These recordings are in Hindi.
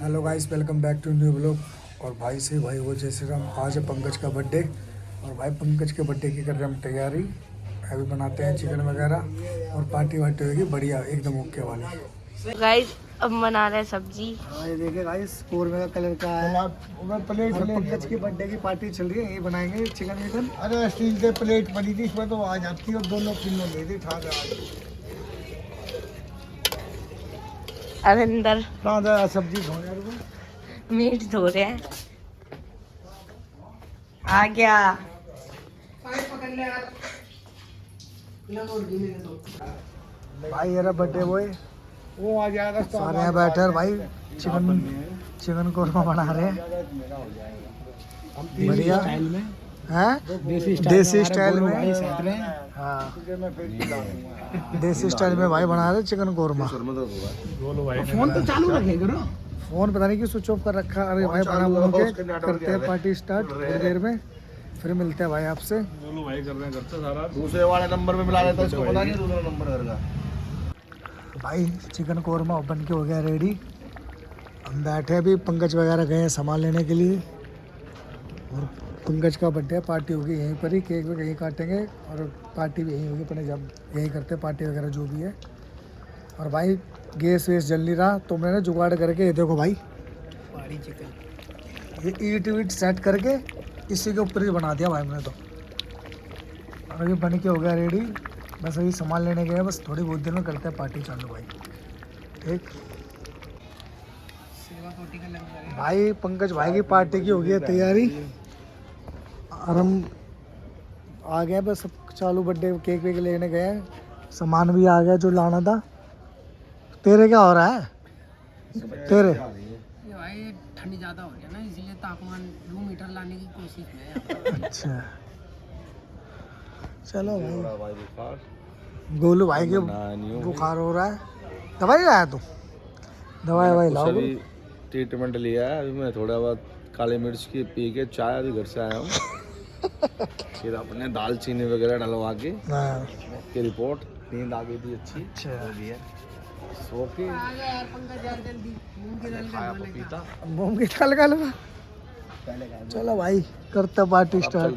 Hello guys, welcome back to new blog. और भाई से भाई वो जैसे राम, आज है पंकज का बर्थडे। और भाई पंकज के बर्थडे की कर रहे हम तैयारी। अभी बनाते हैं चिकन वगैरह और पार्टी वार्टी होगी बढ़िया एकदम ओके वाली। गाइस अब बना रहे हैं सब्जी। ये देखिए गाइस, कोरमे का कलर का है। प्लेट पंकज की बर्थडे की पार्टी चल रही है, ये बनाएंगे चिकन विकन। अरे स्टील के प्लेट बनी थी, इसमें तो आ जाती और दोनों किलो ले दी ठा अंदर सब्जी धोने रुको। मीट धो रहे हैं। आ गया। भाई ये बर्थडे बॉय वो आ जाएगा सारे यहाँ बैठे हैं भाई। चिकन कोरमा बना रहे हैं बढ़िया हैं, देसी स्टाइल में। हाँ, देसी स्टाइल में भाई बना रहे चिकन कोरमा। फोन तो चालू रखे करो। फोन पता नहीं क्यों स्विच ऑफ कर रखा। अरे भाई बना बोल के करते हैं पार्टी स्टार्ट थोड़ी देर में, फिर मिलते हैं भाई आपसे। भाई कर रहे हैं करते सारा दूसरे वाले नंबर पे मिला लेता, इसको पता नहीं दूसरा नंबर कर का। भाई चिकन कोरमा बन के हो गया रेडी। हम बैठे अभी, पंकज वगैरह गए हैं सामान लेने के लिए। और पंकज का बर्थडे पार्टी होगी यहीं पर ही, केक यहीं काटेंगे और पार्टी भी यहीं होगी अपने, जब यहीं करते पार्टी वगैरह जो भी है। और भाई गैस वेस जल नहीं रहा तो मैंने जुगाड़ करके, ये देखो भाई पहाड़ी चिकन, ये ईट वीट सेट करके इसी के ऊपर ही बना दिया भाई मैंने तो। और अभी बन के हो गया रेडी, बस अभी सामान लेने गए, बस थोड़ी बहुत देर में करते हैं पार्टी चालू भाई। ठीक भाई, पंकज भाई की पार्टी की हो गई है तैयारी और हम आ गए, बस सब चालू। बर्थडे केक वेक लेने गए हैं, सामान भी आ गया जो लाना था। तेरे क्या हो रहा है? तेरे भाई ठंडी ज़्यादा हो रही है ना, इसलिए तापमान 2 मीटर लाने की कोशिश में। अच्छा चलो भाई। गोलू भाई के बुखार हो रहा है, दवाई लाया तू? दवाई लाओ। ट्रीटमेंट लिया है अभी। मैं थोड़ा बहुत काली मिर्च की पी के चाय अभी घर से आया हूँ। फिर अपने दालचीनी वगैरह डलवा के की रिपोर्ट, नींद आ गई थी अच्छी। अच्छा, सो के खाया पपीता, मूंग की दाल का हलवा। चलो भाई करते पार्टी स्टार्ट।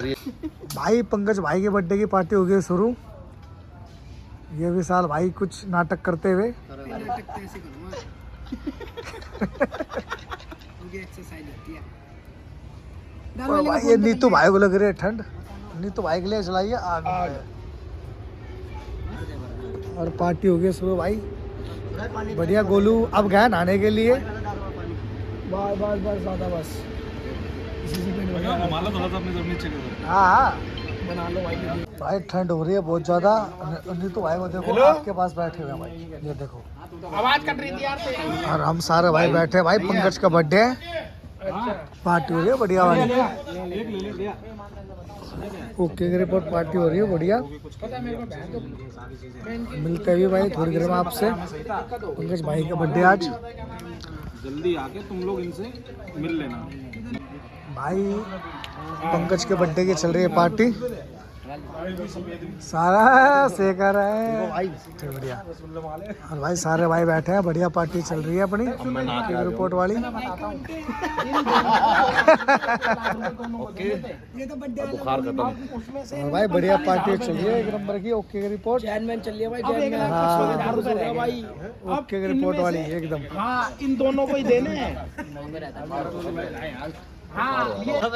भाई पंकज भाई के बर्थडे की पार्टी हो गई शुरू। ये भी साल भाई कुछ नाटक करते हुए। नाटक तो ऐसे करूँगा, उनकी एक्सरसाइज होती है। और भाई ये नीतू भाई को लग रही है ठंड, नीतू भाई के लिए चलाइए आग। और पार्टी हो गई शुरू भाई, बढ़िया। गोलू अब गया नहाने के लिए। बस बस बस ज़्यादा बस हाँ बना लो भाई। भाई ठंड हो रही है बहुत ज़्यादा। नीतू भाई को देखो आपके पास बैठे हुए हैं भाई, ये देखो आवाज कट रही थी यार। और हम सारे भाई बैठे हैं भाई। पंकज का बर्थडे है, पार्टी हो रही है बढ़िया वाली। ओके की रिपोर्ट पार्टी हो रही है बढ़िया। मिलते हैं भाई थोड़ी देर में आपसे। पंकज भाई का बर्थडे आज, जल्दी आके तुम लोग इनसे मिल लेना भाई। पंकज के बर्थडे की चल रही है पार्टी, सारा सेका रहा है भाई, बढ़िया। और भाई सारे भाई बैठे हैं, बढ़िया पार्टी चल रही है अपनी रिपोर्ट वाली। बुखार खत्म। और भाई बढ़िया पार्टी चल रही है एक नंबर की। ओके की रिपोर्ट चैनमैन चल रही है भाई। भाई ओके की रिपोर्ट वाली एकदम। हाँ, इन दोनों को ही देने हैं। हाँ,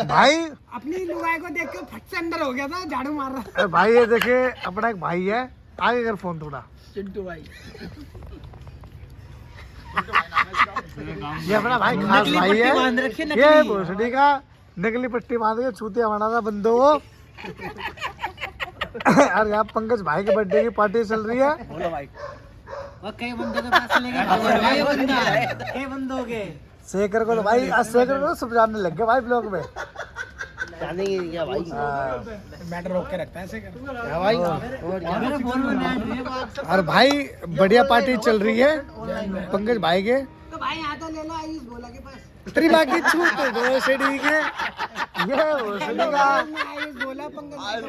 भाई अपनी लुगाई को देख के फट से अंदर हो गया था, झाड़ू मार रहा। अरे भाई ये देखे अपना एक भाई है, आगे कर फोन थोड़ा। चिंटू भाई ये अपना भाई खास भाई है, ये भोसड़ी का नकली पट्टी बांध के छूतिया बना था बंदों को। और यहाँ पंकज भाई के बर्थडे की पार्टी चल रही है। बोलो भाई, वो कई बंदों के पास लेके कई बंदों के शेखर को तो भाई, आज शेखर को सब जानने लग गए भाई ब्लॉग में। जानेंगे क्या भाई? मैटर रोक के रखता है ऐसे क्या भाई? और भाई बढ़िया पार्टी चल रही है पंकज भाई के। तो भाई यहाँ तो ले लो आयुष बोला के पास। तेरी बाकी छूट दो सीढ़ी के ये वो सीढ़ी का आयुष बोला पंकज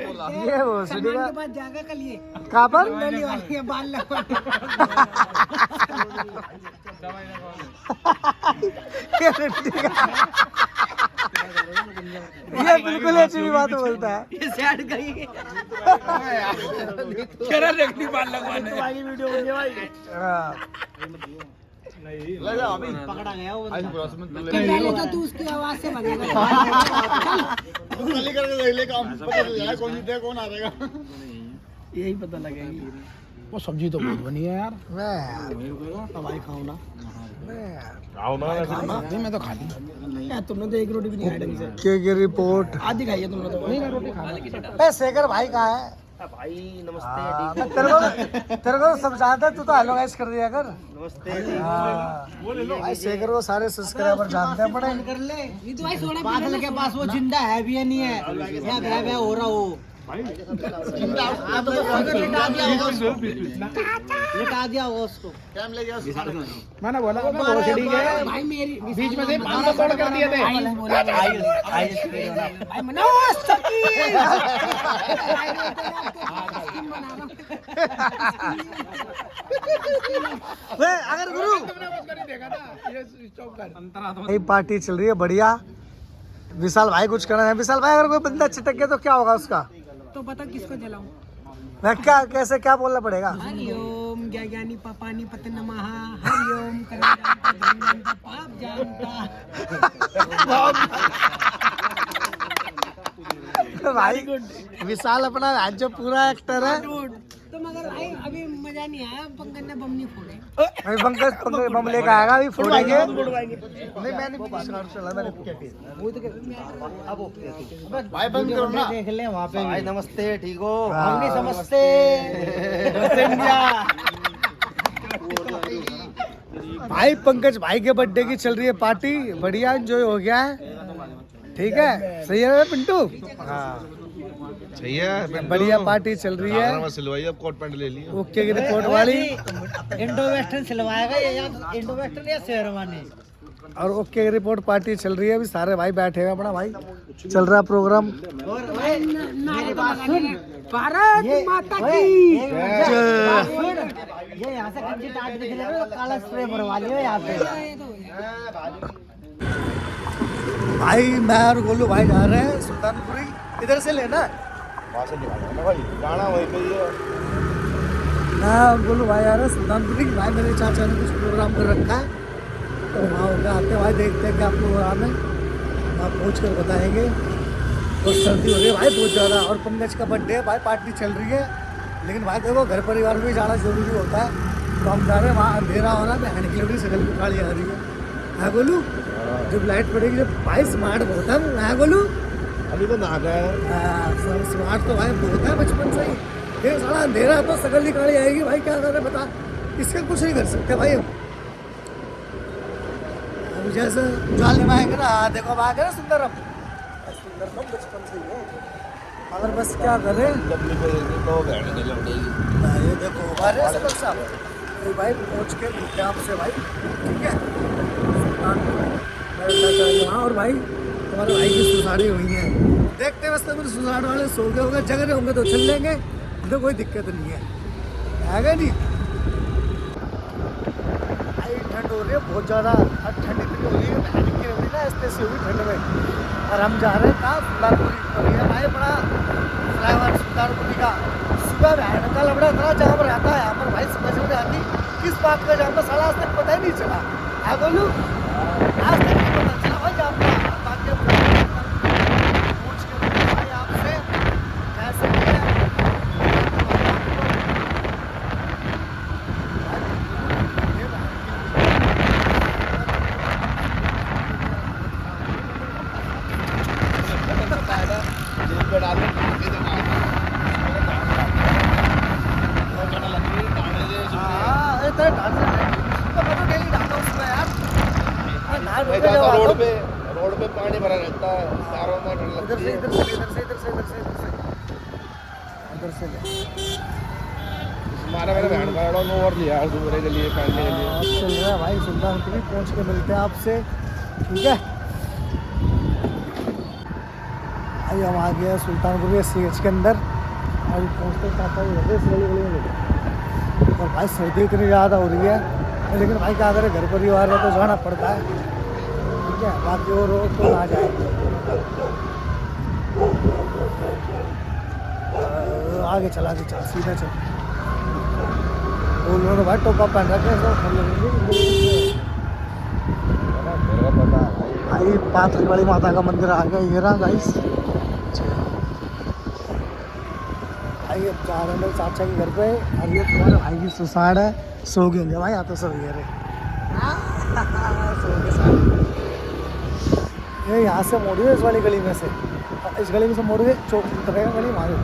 ये वो सीढ़ी का के पास जाकर कल ये कहाँ पर डली वाली है बाल लगवाने। ये सीढ़ी का ये बिल्कुल ऐसी भी बात बोलता है ये सेट गई केरा देखनी बाल लगवाने वाली वीडियो बन भाई हाँ। लगा अभी पकड़ा गया वो आज क्रॉस में पहले तो तू उसकी आवाज से भगेगा। खाली करके देख ले काम पता चल जाए कौन जीतेगा कौन हारेगा यही पता लगेगा। वो सब्जी तो बहुत बनी है यार। मैं भाई खाओ ना। आओ ना नहीं मैं तो खा ली यार। तुमने तो एक रोटी भी नहीं खाई ढंग से। की रिपोर्ट आधी खाई है तुमने तो। नहीं मैं रोटी खा ली। शेखर भाई कहाँ है भाई हाँ, मैं तेरे को सब जानता है तू तो हेलो गाइस कर दिया कर नमस्ते। हाँ भाई शेखर को सारे सब्सक्राइबर जानते हैं बड़े कर ले ये तो भाई सोना बादल के पास वो जिंदा है भी या नहीं है या भय भय हो रहा हो लिटा दिया वो उसको मैंने बोला भाई मेरी बीच में से 500 तोड़ कर दिए थे। भाई मनोज शकील अगर गुरु यही पार्टी चल रही है बढ़िया। विशाल भाई कुछ करना है। विशाल भाई अगर कोई बंदा चिटक गया तो क्या होगा उसका? तो पता किसको जलाऊं? मैं क्या कैसे क्या बोलना पड़ेगा? हरिओम ज्ञानी पापानी पति नमः हरिओम करंता पाप जानता। भाई विशाल अपना जो पूरा एक्टर है। तो मगर भाई अभी मजा नहीं आया। पंकज ने बम नहीं फोड़े। भाई पंकज बम लेकर आएगा अभी फोड़ेंगे। नहीं मैंने चला मैंने भाई बंद करो ना देख ले वहाँ पे भाई नमस्ते ठीक हो हम नहीं समझते। भाई पंकज भाई के बर्थडे की चल रही है पार्टी बढ़िया एंजॉय हो गया है। ठीक है सही है ना पिंटू? हाँ सही है बढ़िया पार्टी चल रही है। सिलवाई अब कोट पैंट ले लिया ओके की रिपोर्ट वाली इंडो वेस्टर्न सिलवाएगा या इंडो वेस्टर्न या शेरवानी। और ओके की रिपोर्ट पार्टी चल रही है। अभी सारे भाई बैठे हैं अपना भाई चल रहा प्रोग्राम। भारत माता की ये यहाँ से गंजी टाट दिख रहा है काला स्प्रे भरवा लियो यहाँ पे। भाई मैं और गोलू भाई जा रहे हैं सुल्तानपुरी। इधर से लेना वहां से निकालो ना भाई गाना वहीं पे ही है मैं और गोलू भाई आ रहे हैं सुल्तानपुरी। भाई मेरे चाचा ने कुछ प्रोग्राम कर रखा है तो वहाँ होकर आते हैं भाई देखते हैं क्या प्रोग्राम है। वहाँ पहुँच कर बताएंगे। और सर्दी हो रही है भाई बहुत ज़्यादा। और पंकज का बर्थडे है भाई पार्टी चल रही है। लेकिन भाई देखो घर परिवार में भी जाना जरूरी होता है तो हम जा रहे हैं। वहाँ अंधेरा हो रहा है बहन की लोग सकल की गाड़ी आ रही है। हाँ गोलू जब लाइट पड़ेगी जब भाई स्मार्ट बहुत है। हाँ गोलू अभी तो नहा गया स्मार्ट तो भाई बहुत है बचपन से ही। ये सारा अंधेरा तो सकल की गाड़ी आएगी भाई क्या कर रहे बता। इसका कुछ नहीं कर सकते भाई हम। अब जैसे जाल निभाएंगे ना देखो अब आ गए ना सुंदर हम सुंदर तो बचपन से ही है। अगर बस क्या करें तो बहन के लौटेगी ये देखो हमारे सकल साहब तो भाई पहुँच के मिलते हैं आपसे भाई ठीक है। हाँ और भाई हमारे भाई की सुसाड़ी हुई है। देखते बस मेरे सुसाड़ वाले सो गए होंगे जग रहे होंगे तो चल लेंगे तो कोई दिक्कत नहीं है आएगा नहीं। भाई ठंड हो रही है बहुत ज़्यादा। और ठंड इतनी हो रही है हो रही ना ऐसे से होगी ठंड में। और हम जा रहे हैं कहाँ सुल्तानपुरी पर है भाई बड़ा फ्लाईओवर सुल्तानपुरी का। सुबह बहन का लबड़ा इतना जाम रहता है यहाँ पर भाई समझ में नहीं आती किस बात का जाम पर साला आज तक पता ही नहीं चला। हाँ बोलू आज तक नहीं पता चला भाई जाम का। बाकी पूछ के भाई आपसे कैसे रोड पे पानी भरा रहता है चारों में ठंड इधर लगती से है इधर से इधर से इधर से इधर से इधर से इधर से ले हमारा मेरे बहन का एडोन ओवर लिया है दूसरे के लिए पहनने के लिए। अब चल रहा है भाई सुल्तानपुरी, पहुँच के मिलते हैं आपसे, ठीक है। भाई हम आ गए सुल्तानपुरी CH के अंदर, अभी पहुँचते पापा भी रहते इस गली में मिले। और भाई सर्दी इतनी ज़्यादा हो रही है, लेकिन भाई क्या करें, घर परिवार है तो जाना पड़ता है, ठीक है। बाकी और हो तो ना जाए। आगे चल सीधा चल। उन्होंने भाई टोपा पहन रखे हैं, सब लगेंगे। भाई पाथरी वाली माता का मंदिर आ गया, ये रहा गाइस। भाई अब जा रहे हैं मेरे चाचा के घर पे, और ये तुम्हारे भाई की सुसाड़ है, सो गए होंगे भाई, यहाँ तो सब ये रहे सो के साथ। ये यहाँ से मोड़िए इस वाली गली में से, इस गली में से मोड़िए, चौक उतरेगा गली मारे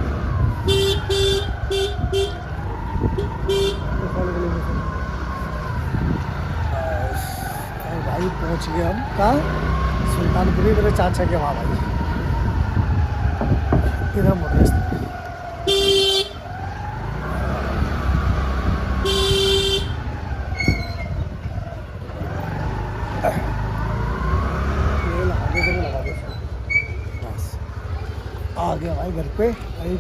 भाई। पहुँच गए हम कहाँ, सुल्तानपुरी मेरे चाचा के वहाँ भाई। इधर मोड़िए आ गया भाई घर पे। अभी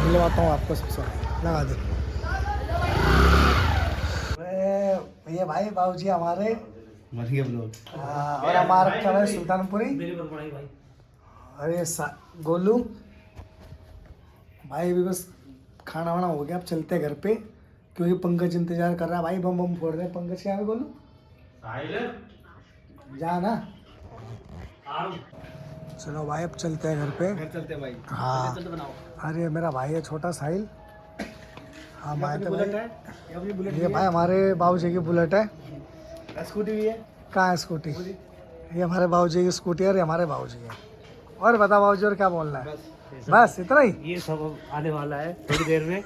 मिलवाता हूँ आपको, सबसे लगा दे भैया। भाई बाबूजी हमारे और हमारा रखा है सुल्तानपुरी। अरे गोलू भाई भी बस खाना वाना हो गया, अब चलते हैं घर पे, क्योंकि पंकज इंतजार कर रहा है भाई। बम बम फोड़ रहे हैं पंकज के यहाँ पे। गोलू जा ना, चलो भाई अब चलते हैं घर पे। चलते भाई। हाँ अरे मेरा भाई है छोटा साहिल। हाँ भाई तो ये भाई हमारे बाबूजी की बुलेट है, स्कूटी भी है। कहाँ है स्कूटी? ये हमारे बाबूजी की स्कूटी है, और ये हमारे बाबूजी है। और बता बाबूजी, और क्या बोलना है? बस इतना ही। ये सब आने वाला है थोड़ी देर में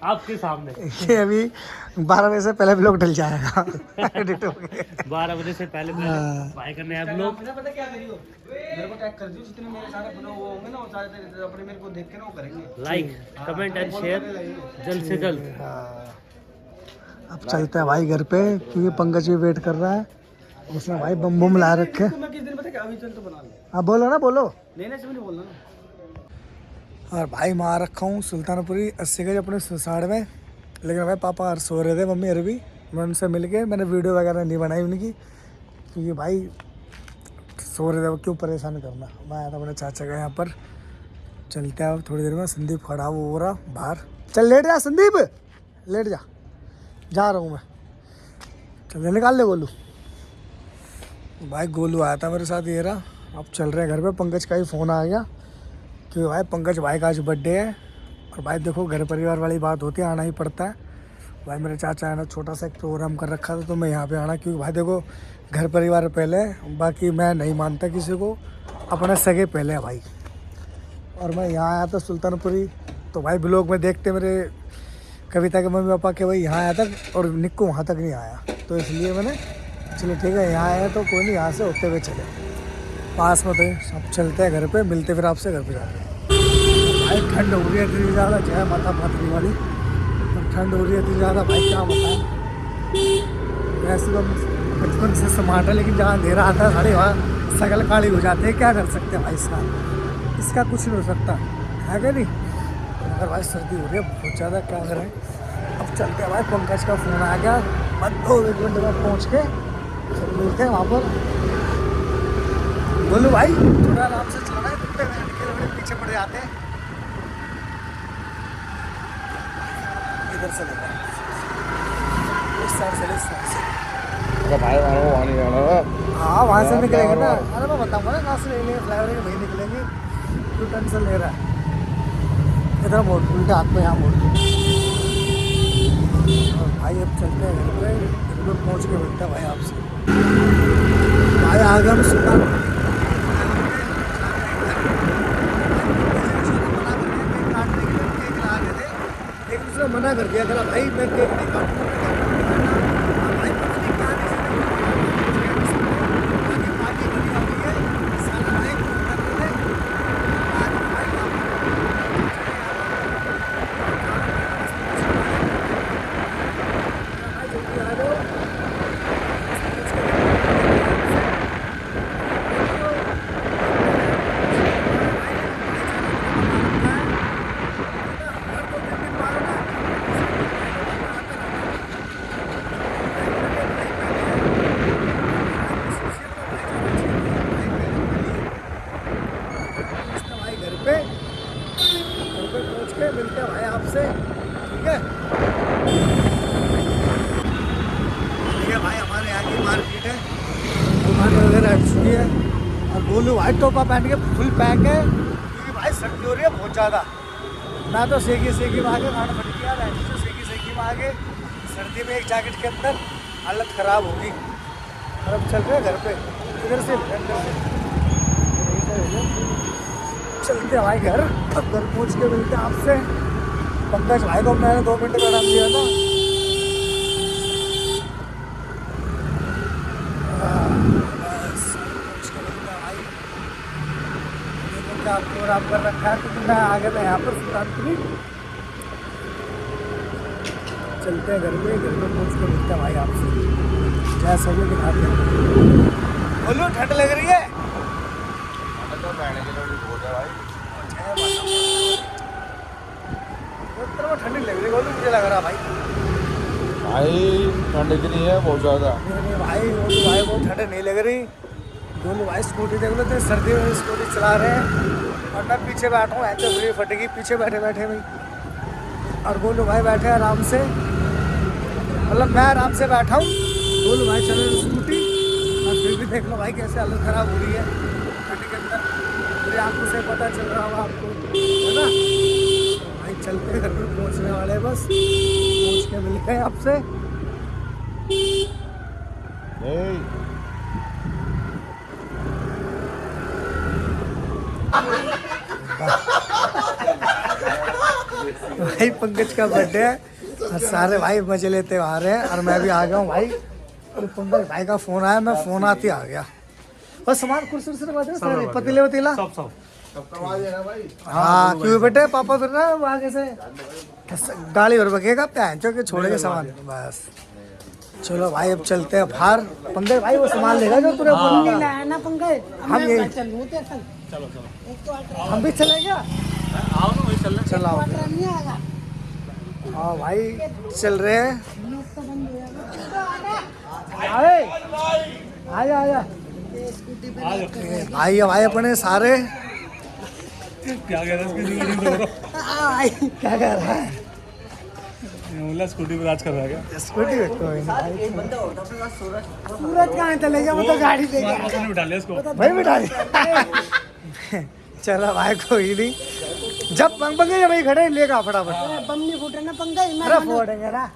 आपके सामने। ये अभी 12 बजे से पहले ब्लॉग डल जाएगा एडिट हो गया। 12 बजे से पहले भाई का नया ब्लॉग। पता क्या करियो, मेरे को टैग कर दियो, जितने मेरे सारे ब्लॉग वो होंगे ना, वो सारे अपने मेरे को देख के ना वो करेंगे। लाइक कमेंट एंड शेयर जल्द से जल्द। अब चलते हैं भाई घर पे, क्योंकि पंकज भी वेट कर रहा है। उसने भाई बम बम ला रखे। मैं किस दिन पता क्या, अभी चल तो बना ले। हाँ बोलो ना, बोलो। नहीं नहीं, नहीं बोलना ना। और भाई मार रखा हूँ सुल्तानपुरी 80 गज अपने सुसाड़ में, लेकिन भाई पापा सो रहे थे, मम्मी और भी। मैं उनसे मिल के मैंने वीडियो वगैरह नहीं बनाई उनकी, क्योंकि भाई सो रहे थे, वो क्यों परेशान करना। मैं आया था अपने चाचा का यहाँ पर। चलते हैं अब थोड़ी देर में। संदीप खड़ा हो रहा बाहर। चल लेट जा संदीप, लेट जा रहा हूँ मैं। चल निकाल ले गोलू। भाई गोलू आया था मेरे साथ, ये रहा। अब चल रहे हैं घर पे। पंकज का ही फ़ोन आ गया, क्योंकि भाई पंकज भाई का आज बर्थडे है। और भाई देखो घर परिवार वाली बात होती है, आना ही पड़ता है। भाई मेरे चाचा है ना, छोटा सा एक प्रोग्राम कर रखा था, तो मैं यहाँ पे आना, क्योंकि भाई देखो घर परिवार पहले, बाकी मैं नहीं मानता किसी को, अपने सगे पहले है भाई। और मैं यहाँ आया था सुल्तानपुरी, तो भाई ब्लॉग में देखते मेरे कविता के मम्मी पापा के भाई यहाँ आया था, और निक्कू वहाँ तक नहीं आया, तो इसलिए मैंने चलो ठीक है यहाँ आया तो कोई नहीं, यहाँ से होते हुए चले पास में। तो अब चलते हैं घर पे, मिलते फिर आपसे घर पे जाके। भाई ठंड हो रही है इतनी ज़्यादा, जय माता पाथरी वाली। तो ठंड हो रही है इतनी ज़्यादा भाई, क्या बताएं। वैसे तो बचपन से स्मार्ट है, लेकिन जहाँ अंधेरा आता है साढ़े वहाँ शकल काली हो जाती है। क्या कर सकते हैं भाई, इसका कुछ नहीं हो सकता है क्या नहीं। अगर भाई सर्दी हो रही है बहुत ज़्यादा, क्या करें। अब चलते हैं भाई, पंकज का फ़ोन आ गया, बस 2 घंटे बाद पहुँच के सब मिलते हैं वहाँ पर। बोलो भाई थोड़ा आराम से चलना है, कुत्ते पीछे पड़ जाते हैं। इधर से लेगा, इस साइड से, इस साइड से। भाई वहाँ नहीं जाना। हाँ वहाँ से निकलेंगे ना। अरे मैं बताऊँगा ना कहाँ से निकलेंगे, फ्लाईओवर के वहीं निकलेंगे। तू टेंशन ले रहा है। इधर मोड़, उल्टे हाथ में यहाँ मोड़। और भाई अब चलते हैं घर पे पहुँच के मिलते हैं भाई आपसे। भाई आ गया हम सुल्तान, मना कर दिया था भाई, मैं केक नहीं काटूंगा। ठंड वगैरह हट चुकी है और बोलू भाई टोपा पहन के फुल पैक है क्योंकि भाई सर्दी हो रही है बहुत ज़्यादा। मैं तो सेकी में आगे खाना फट गया, तो सेकी में आगे सर्दी में एक जैकेट के अंदर हालत ख़राब होगी। और अब चल रहे घर पे इधर से चलते हैं भाई घर। अब घर पहुँच के मिलते हैं आपसे। पंकज भाई को मैंने 2 मिनट का टाइम दिया था। आपको आराम कर रखा है क्योंकि मैं आ गया था यहाँ पर सुल्तानपुरी। चलते हैं घर पे पहुँच के मिलते हैं भाई आपसे। जैसा भी दिखाते हैं। बोलो ठंड लग रही है ठंडी लग रही है बोलो, मुझे लग रहा भाई ठंड इतनी है बहुत ज़्यादा। नहीं भाई बहुत ठंड नहीं लग रही। दोनों भाई स्कूटी देख लो तो सर्दी में स्कूटी चला रहे हैं और मैं पीछे बैठा हूँ। ऐसे बुरी फटेगी पीछे बैठे भाई और बोलो भाई बैठे आराम से, मतलब मैं आराम से बैठा हूँ। बोलो भाई चल रही स्कूटी और फिर भी देख लो भाई कैसे हालत ख़राब हो रही है ठंड के अंदर। मेरी आंखों से पता चल रहा होगा आपको, है ना भाई। चलते घर पर पहुँचने वाले बस, पहुँच के मिलते हैं आपसे। भाई पंकज का बर्थडे है और सारे भाई मजे लेते आ रहे हैं और मैं भी आ गया हूँ भाई। और पंकज भाई का फोन आया, मैं फोन आते आ गया। बस सामान कुर्सी सारे पतीले वतीला सब हाँ क्यों बेटे पापा फिर ना आगे से गाड़ी भर बकेगा पहन के छोड़ेगा सामान बस। चलो भाई अब चलते हैं बाहर। पंकज भाई वो सामान लेगा जो पूरा लाया ना पंकज, हम ये चलूं तो चलो हम भी चले क्या? आओ ना वही चलना। चलो नहीं आएगा। हाँ भाई चल रहे हैं। आजा आजा भाई भाई अपने सारे क्या कह रहा है क्या कर रहा है? स्कूटी पे राज कर रहा है क्या? स्कूटी पे कोई नहीं सूरज कहाँ चले गया, वो तो गाड़ी देगा उसने बिठा लिया इसको। भाई बिठा दिया। चलो भाई कोई नहीं, जब पंगे भाई खड़े लेगा फटाफट। बम नहीं फूटे ना पंकज, मैं अरे फोड़ेंगे ना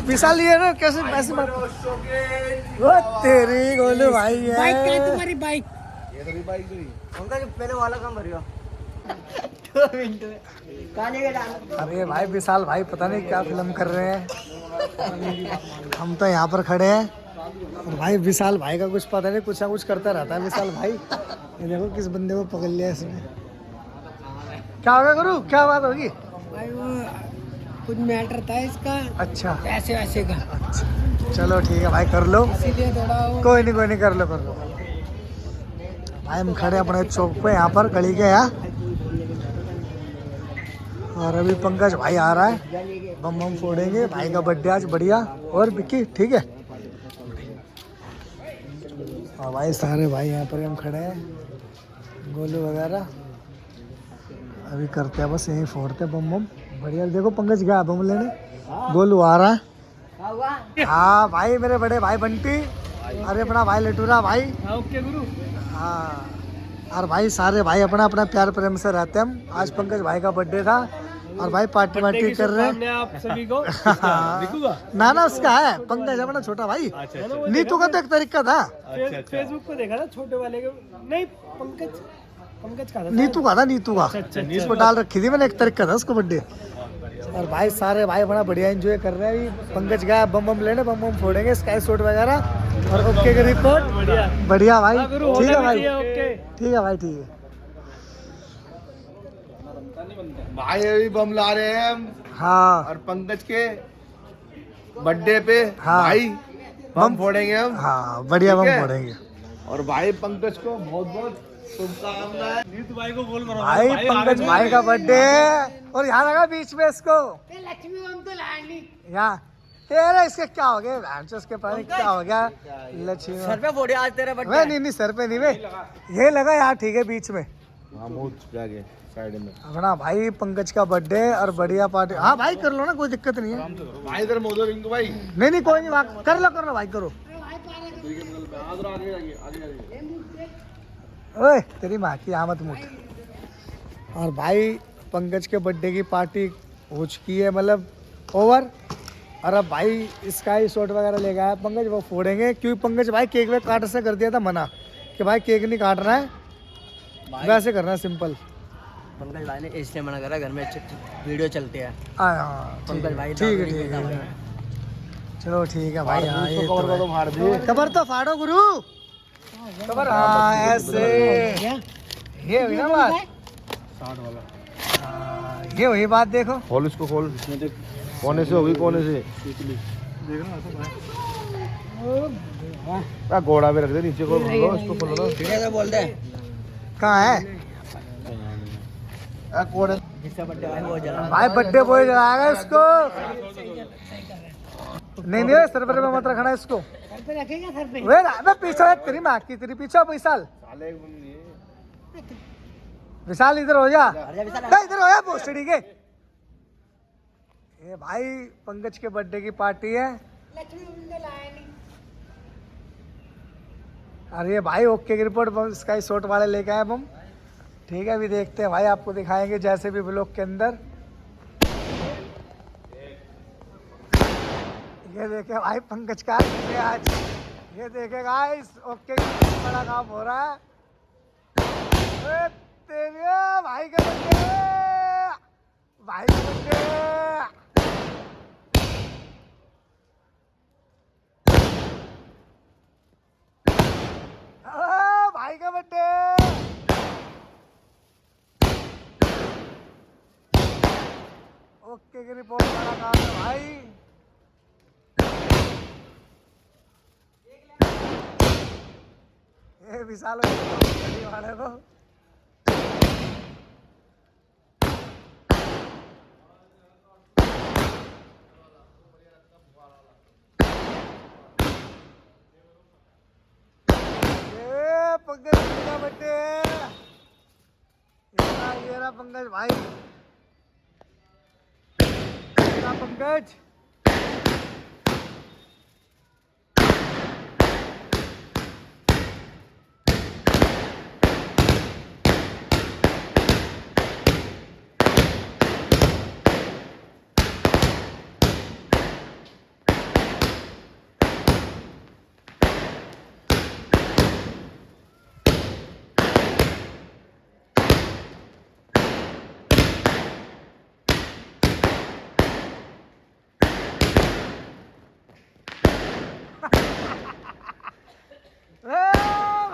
विशाल लिए ना कैसे पैसे मत वो तेरी गोलू भाई है। बाइक क्या है तुम्हारी बाइक? पहले वाला काम भरियो अरे भाई विशाल भाई पता नहीं क्या फिल्म कर रहे हैं। हम तो यहाँ पर खड़े हैं और भाई विशाल भाई का कुछ पता नहीं, कुछ ना कुछ करता रहता है विशाल भाई। ये देखो किस बंदे को पकड़ लिया इसने। क्या होगा गुरु, क्या बात होगी? भाई वो कुछ मैटर था इसका, अच्छा ऐसे वैसे का। अच्छा चलो ठीक है भाई कर लो, इसीलिए थोड़ा वो कोई नहीं कर लो भाई। हम खड़े अपने चौक पे यहाँ पर गली के यहाँ और अभी पंकज भाई आ रहा है, बम फोड़ेंगे। भाई का बर्थडे आज बढ़िया। और विक्की ठीक है और भाई सारे भाई यहाँ पर हम खड़े हैं, गोलू वगैरह अभी करते हैं बस यहीं फोड़ते बम बढ़िया। देखो पंकज गया बम लेने, गोलू आ रहा है। हाँ भाई मेरे बड़े भाई बंटी, अरे अपना भाई लटूरा भाई। ओके गुरु। हाँ और भाई सारे भाई अपना अपना प्यार प्रेम से रहते हैं हम। आज पंकज भाई का बर्थडे था और भाई पार्टी वार्टी कर रहे हैं आप सभी को। ना उसका है, पंकज अपना छोटा भाई। नीतू का तो एक तरीका था, फेसबुक पे देखा था छोटे वाले को। नहीं पंकज का था, नीतू का था, नीतू का इसको डाल रखी थी मैंने, एक तरीका था उसको बर्थडे। और भाई सारे भाई बड़ा बढ़िया एंजॉय कर रहे हैं। पंकज गया बम लेने, बम फोड़ेंगे, स्काई शॉट वगैरह। और ओके की रिपोर्ट बढ़िया भाई। ठीक है भाई, ठीक है भाई, ठीक है भाई अभी बम ला रहे हैं हम हाँ। और पंकज के बर्थडे पे हाँ। भाई बम फोड़ेंगे हम। हाँ बढ़िया बम ठीक है? फोड़ेंगे और भाई पंकज को बहुत बहुत शुभकामनाएं। नीतू भाई को बोल मारो भाई पंकज भाई का बर्थडे और यहाँ लगा बीच में इसको लक्ष्मी बम तो लाया नहीं। यहाँ तेरे इसके क्या हो गया, उसके पास क्या हो गया लक्ष्मी सर पे फोड़े आज तेरा बर्थडे। वे नहीं सर पे नहीं वे ये लगा यार, ठीक है बीच में साइड में अपना भाई पंकज का बर्थडे और बढ़िया पार्टी। हाँ भाई कर लो ना, कोई दिक्कत नहीं है भाई इधर मोदो रिंकू भाई। नहीं कोई नहीं, कर लो भाई करो। ओए तेरी माँ की आमद मुठ। और भाई पंकज के बर्थडे की पार्टी हो चुकी है, मतलब ओवर। और अब भाई स्काई शॉट वगैरह ले गया है पंकज, वो फोड़ेंगे क्योंकि पंकज भाई केक वेक काटने से कर दिया था मना कि भाई केक नहीं काटना है, वैसे करना है सिंपल। पंकज भाई ने इसलिए मना करा, घर में वीडियो चलते हैं। हाँ पंकज भाई ठीक है ठीक है, चलो ठीक है भाई। हाँ ये तो मार दे कबर तो फाड़ो गुरु, कबर। हाँ ऐसे ये हुई ना बात, 60 वाला। हाँ, ये हुई बात। देखो खोल इसको, खोल कोने से होगी, कोने से देखना। घोड़ा भी रख दे नीचे को, इसको खोलो ना। ठीक है बोल दे कहाँ है कोड़े जिसका बर्थडे भाई वो जला। भाई? बर्थडे बॉय जलाएगा इसको। नहीं नहीं सर पर मत रखना इसको। घर पे रखेगा सर पे। वे मैं पीछे तेरी माँ की, तेरी पीछे विशाल। विशाल इधर हो जा, इधर हो जा पोस्टडी के। ये भाई पंकज के बर्थडे की पार्टी है। अरे भाई ओके की रिपोर्ट स्काई शॉट वाले लेके आए हम। ठीक है अभी देखते हैं भाई, आपको दिखाएंगे जैसे भी ब्लॉग के अंदर। ये देखे भाई पंकज का आज, ये देखे गाइस ओके बड़ा काम हो रहा है। तेरे भाई का बर्थडे, भाई का बर्थडे। भाई का बर्थडे। ओके की रिपोर्ट वाला काम है भाई। ये विशाल वाले को पंकज का बर्थडे। ये रहा पंकज भाई, पंकज।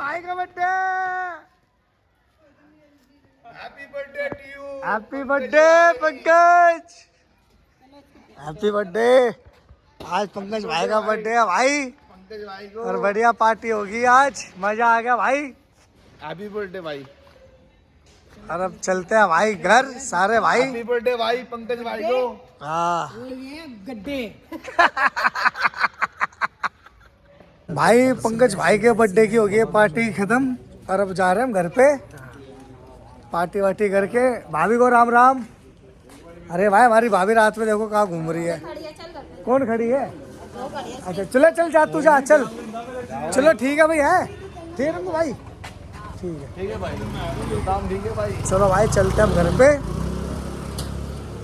भाई का birthday. Happy birthday to you. Happy birthday Pankaj, happy birthday. आज पंकज भाई का बर्थडे है भाई, पंकज भाई को और बढ़िया पार्टी होगी आज, मजा आ गया भाई। हैप्पी बर्थडे भाई। और अब चलते हैं भाई घर सारे भाई। हैप्पी बर्थडे भाई पंकज भाई को। हाँ ये गड्ढे। भाई पंकज भाई के बर्थडे की हो गई है पार्टी खत्म, और अब जा रहे हैं हम घर पे पार्टी वार्टी करके। भाभी को राम राम। अरे भाई हमारी भाभी रात में देखो कहाँ घूम रही है। कौन खड़ी है? अच्छा चलो चल जा तू जा, चल चलो ठीक है भाई, है ठीक है रंगू भाई, ठीक है भाई काम ठीक है भाई। चलो भाई चलते हैं हम घर पे।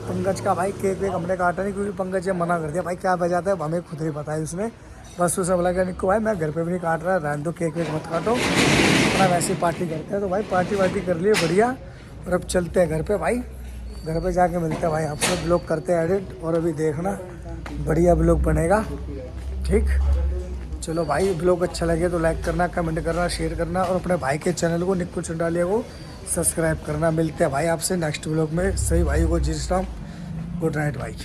पंकज का भाई केक वेक हमने काटा नहीं क्योंकि पंकज ने मना कर दिया। भाई क्या बजाता है हमें खुद ही पता है उसने, बस उसे बोला कि निक्को भाई मैं घर पे भी नहीं काट रहा, रहने दो केक वेक मत काटो, अपना वैसे ही पार्टी करते हैं। तो भाई पार्टी वार्टी कर लिए बढ़िया, और अब चलते हैं घर पे भाई। घर पे जाके मिलते हैं भाई आपसे, ब्लॉग करते हैं एडिट, और अभी देखना बढ़िया ब्लॉग बनेगा। ठीक चलो भाई, ब्लॉग अच्छा लगे तो लाइक करना, कमेंट करना, शेयर करना, और अपने भाई के चैनल को निक्कू चंडालिया को सब्सक्राइब करना। मिलते हैं भाई आपसे नेक्स्ट ब्लॉग में। सही भाई को जिस टाइम गुड नाइट भाई।